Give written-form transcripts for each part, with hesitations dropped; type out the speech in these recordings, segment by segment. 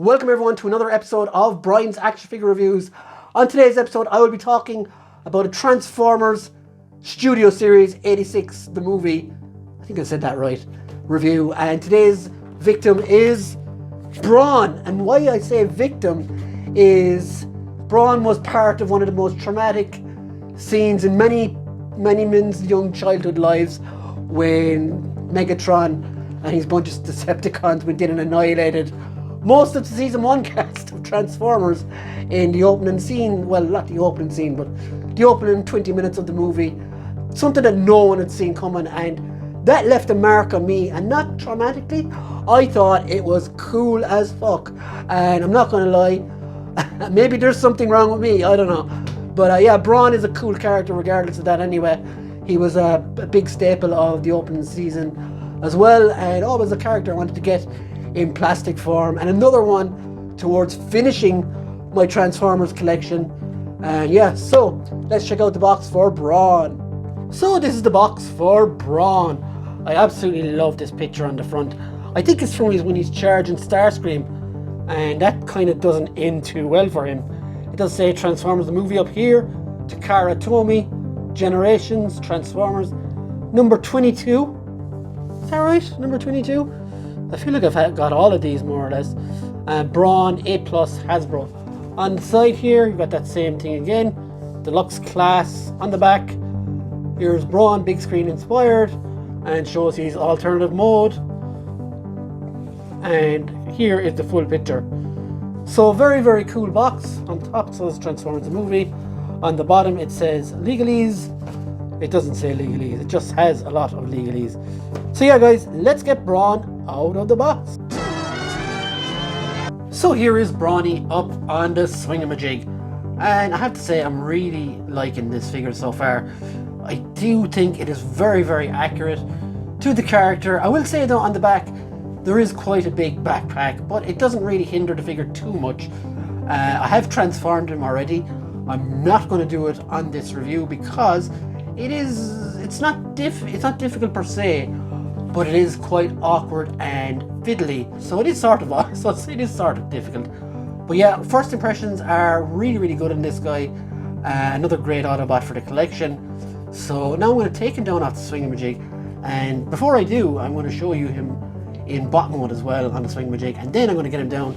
Welcome everyone to another episode of Brian's Action Figure Reviews. On today's episode I will be talking about a Transformers Studio Series 86, the movie, I think I said that right, review. And today's victim is Brawn. And why I say victim is Brawn was part of one of the most traumatic scenes in many men's young childhood lives when Megatron and his bunch of Decepticons went in and annihilated most of the season 1 cast of Transformers in the opening scene. Well, not the opening scene, but the opening 20 minutes of the movie. Something that no one had seen coming, and that left a mark on me, and not traumatically. I thought it was cool as fuck, and I'm not gonna lie, maybe there's something wrong with me, I don't know. But yeah, Brawn is a cool character regardless of that anyway. He was a big staple of the opening season as well, and always a character I wanted to get in plastic form, and another one towards finishing my Transformers collection. And yeah, so let's check out the box for Brawn. So this is the box for Brawn. I absolutely love this picture on the front. I think it's from when he's charging Starscream, and that kind of doesn't end too well for him. It does say Transformers the movie up here, Takara Tomy, Generations, Transformers, number 22. Is that right? Number 22? I feel like I've got all of these more or less. Brawn, A+, Hasbro. On the side here, you've got that same thing again. Deluxe class on the back. Here's Brawn, big screen inspired, and shows his alternative mode. And here is the full picture. So very cool box. On top it says Transformers the movie. On the bottom it says legalese. It doesn't say legalese, it just has a lot of legalese. So yeah guys, let's get Brawn out of the box. So here is Brawny up on the swingamajig, and I have to say I'm really liking this figure so far. I do think it is very accurate to the character. I will say though, on the back there is quite a big backpack, but it doesn't really hinder the figure too much. I have transformed him already. I'm not going to do it on this review because it's not difficult per se, but it is quite awkward and fiddly. So it is sort of difficult. But yeah, first impressions are really good on this guy. Another great Autobot for the collection. So now I'm going to take him down off the swingamajig, and before I do, I'm going to show you him in bot mode as well on the swingamajig, and then I'm going to get him down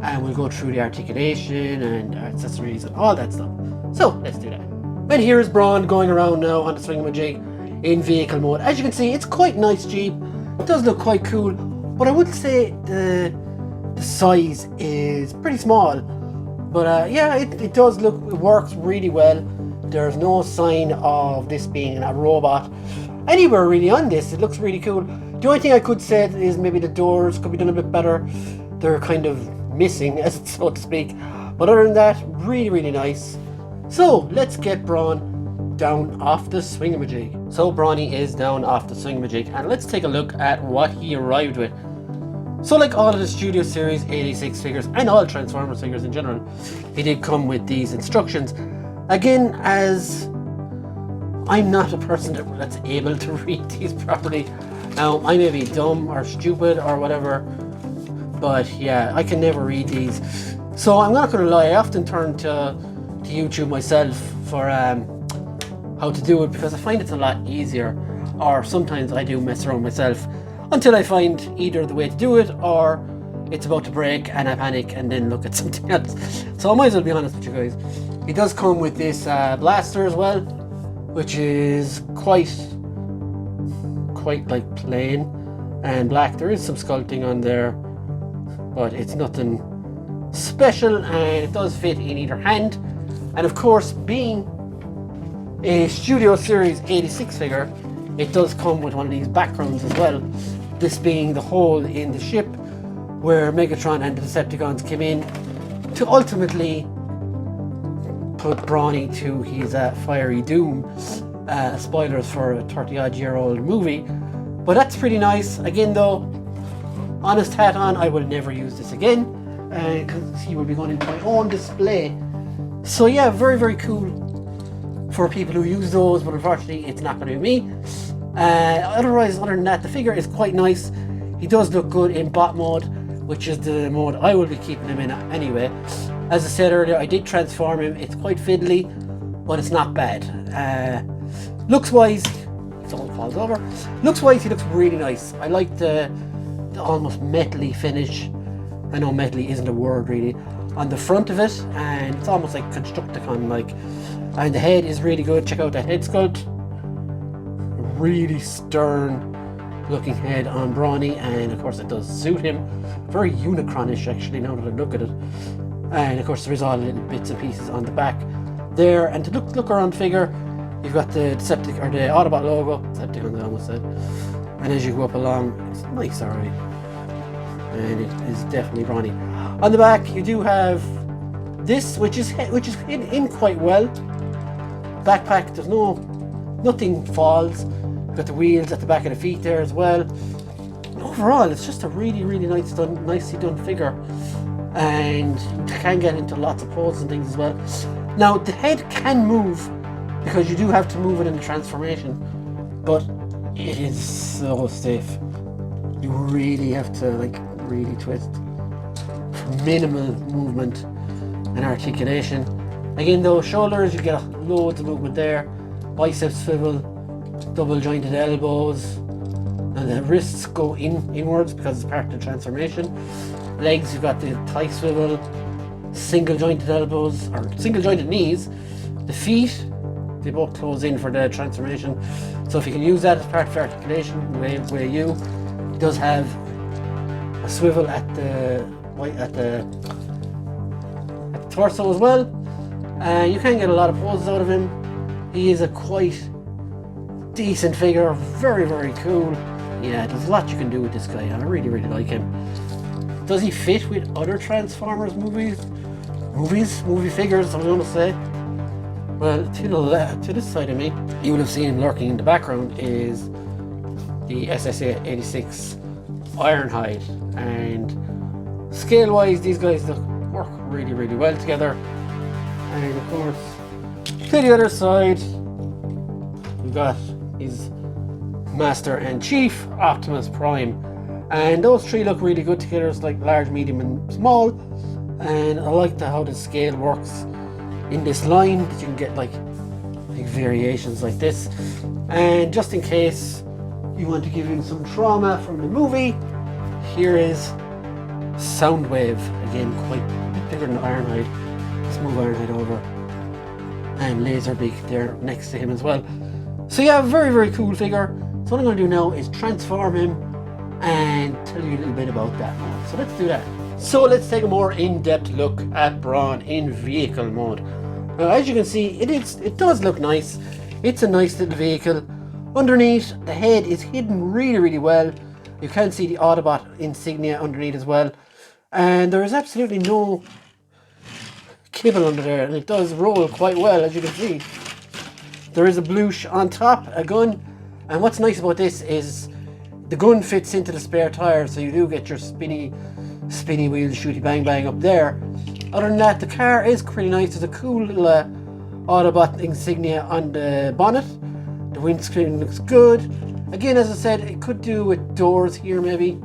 and we'll go through the articulation and accessories and all that stuff. So let's do that. And here is Brawn going around now on the swingamajig in vehicle mode. As you can see, it's quite nice Jeep. It does look quite cool, but I would say the size is pretty small. But yeah, it does look, it works really well. There's no sign of this being a robot anywhere really on this. It looks really cool. The only thing I could say is maybe the doors could be done a bit better. They're kind of missing, so to speak. But other than that, really nice. So let's get Brawn down off the swingamajig. So Brawny is down off the swingamajig, and let's take a look at what he arrived with. So like all of the Studio Series 86 figures and all Transformers figures in general, he did come with these instructions. Again, as I'm not a person that's able to read these properly. Now, I may be dumb or stupid or whatever, but yeah, I can never read these. So I'm not gonna lie, I often turn to YouTube myself for how to do it, because I find it's a lot easier, or sometimes I do mess around myself until I find either the way to do it or it's about to break and I panic and then look at something else. So I might as well be honest with you guys. He does come with this blaster as well, which is quite like plain and black. There is some sculpting on there, but it's nothing special, and it does fit in either hand. And of course, being a Studio Series 86 figure, it does come with one of these backgrounds as well. This being the hole in the ship where Megatron and the Decepticons came in to ultimately put Brawny to his fiery doom. Spoilers for a 30-odd-year-old movie. But that's pretty nice. Again though, honest hat on, I will never use this again, because he will be going into my own display. So yeah, very cool for people who use those, but unfortunately it's not going to be me. Other than that, the figure is quite nice. He does look good in bot mode. which is the mode I will be keeping him in anyway. As I said earlier, I did transform him. It's quite fiddly, but it's not bad. Looks wise, it all falls over. Looks wise, he looks really nice. I like the almost metally finish. I know metally isn't a word really on the front of it, and it's almost like Constructicon like. And the head is really good. Check out that head sculpt. Really stern looking head on Brawny, and of course it does suit him. Very Unicron-ish actually, now that I look at it. And of course there is all little bits and pieces on the back there. And to look around figure, you've got the Decepticon or the Autobot logo. Decepticon, I almost said. And as you go up along, it's nice, alright. And it is definitely Brawny. On the back, you do have this, which is in quite well. Backpack, there's nothing falls. You've got the wheels at the back of the feet there as well. And overall, it's just a really nicely done figure, and you can get into lots of poses and things as well. Now the head can move because you do have to move it in the transformation, but it is so stiff. You really have to really twist for minimal movement and articulation. Again, those shoulders, you get loads of movement there. Biceps swivel, double jointed elbows, and the wrists go inwards because it's part of the transformation. Legs, you've got the thigh swivel, single jointed elbows or single jointed knees. The feet, they both close in for the transformation, so if you can use that as part of articulation, way you. It does have a swivel at the torso as well. You can get a lot of poses out of him. He is a quite decent figure, very cool. Yeah, there's a lot you can do with this guy, and I really like him. Does he fit with other Transformers movie figures, I was going to say? Well, to this side of me, you will have seen him lurking in the background is the SS-86 Ironhide, and scale-wise, these guys work really well together. And of course, to the other side, we've got his Master and Chief, Optimus Prime. And those three look really good together. It's like large, medium and small. And I like how the scale works in this line, that you can get like variations like this. And just in case you want to give him some trauma from the movie, here is Soundwave. Again, quite a bit bigger than Ironhide. Let's move Ironhide over. And Laserbeak there next to him as well. So yeah, very cool figure. So what I'm going to do now is transform him and tell you a little bit about that mode. So let's do that. So let's take a more in-depth look at Brawn in vehicle mode. Now, as you can see, it does look nice. It's a nice little vehicle. Underneath, the head is hidden really well. You can see the Autobot insignia underneath as well. And there is absolutely no kibble under there, and it does roll quite well, as you can see. There is a bloosh on top, a gun, and what's nice about this is the gun fits into the spare tire, so you do get your spinny wheel shooty bang up there. Other than that, the car is pretty nice. There's a cool little Autobot insignia on the bonnet. The windscreen looks good. Again, as I said, it could do with doors here maybe,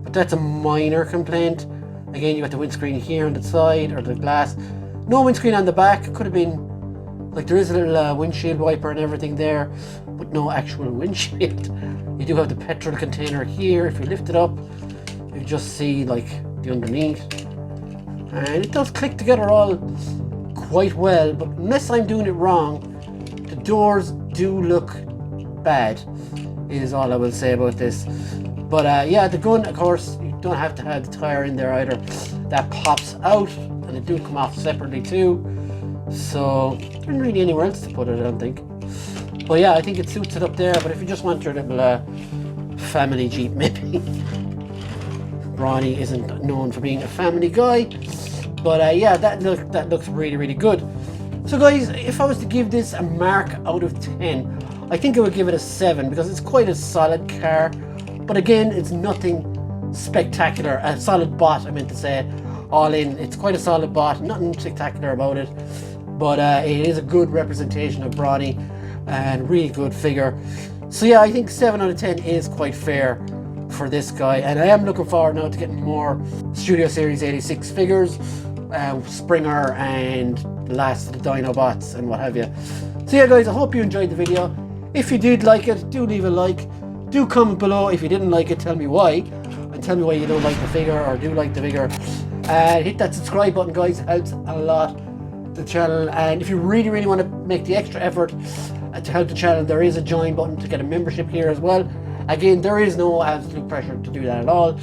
but that's a minor complaint. Again, you got the windscreen here on the side, or the glass. No windscreen on the back. It could have been, like, there is a little windshield wiper and everything there, but no actual windshield. You do have the petrol container here. If you lift it up, you just see like the underneath, and it does click together all quite well, but unless I'm doing it wrong, the doors do look bad, is all I will say about this. But yeah, the gun, of course, you don't have to have the tire in there either. That pops out, and it do come off separately too, so there isn't really anywhere else to put it, I don't think. But yeah, I think it suits it up there. But if you just want your little family Jeep, maybe. Brawny isn't known for being a family guy, but yeah, that looks really good. So guys, if I was to give this a mark out of 10, I think I would give it a 7, because it's quite a solid car. But again, it's nothing spectacular. A solid bot, I meant to say. All in, it's quite a solid bot. Nothing spectacular about it, but it is a good representation of Brawny and really good figure. So yeah, I think 7 out of 10 is quite fair for this guy, and I am looking forward now to getting more Studio Series 86 figures, Springer and the last of the Dinobots and what have you. So yeah guys, I hope you enjoyed the video. If you did like it, do leave a like. Do comment below if you didn't like it, tell me why, and tell me why you don't like the figure or do like the figure. And hit that subscribe button guys, it helps a lot the channel. And if you really want to make the extra effort to help the channel, there is a join button to get a membership here as well. Again, there is no absolute pressure to do that at all.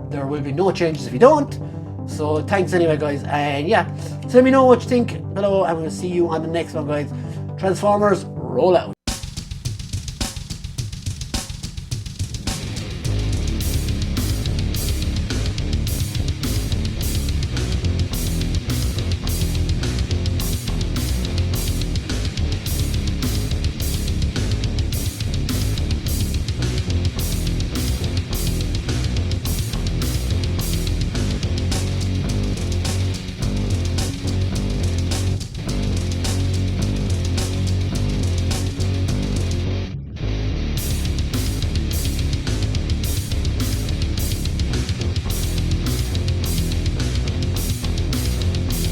There will be no changes if you don't. So thanks anyway guys, and yeah, so let me know what you think below, and we'll see you on the next one guys. Transformers, roll out.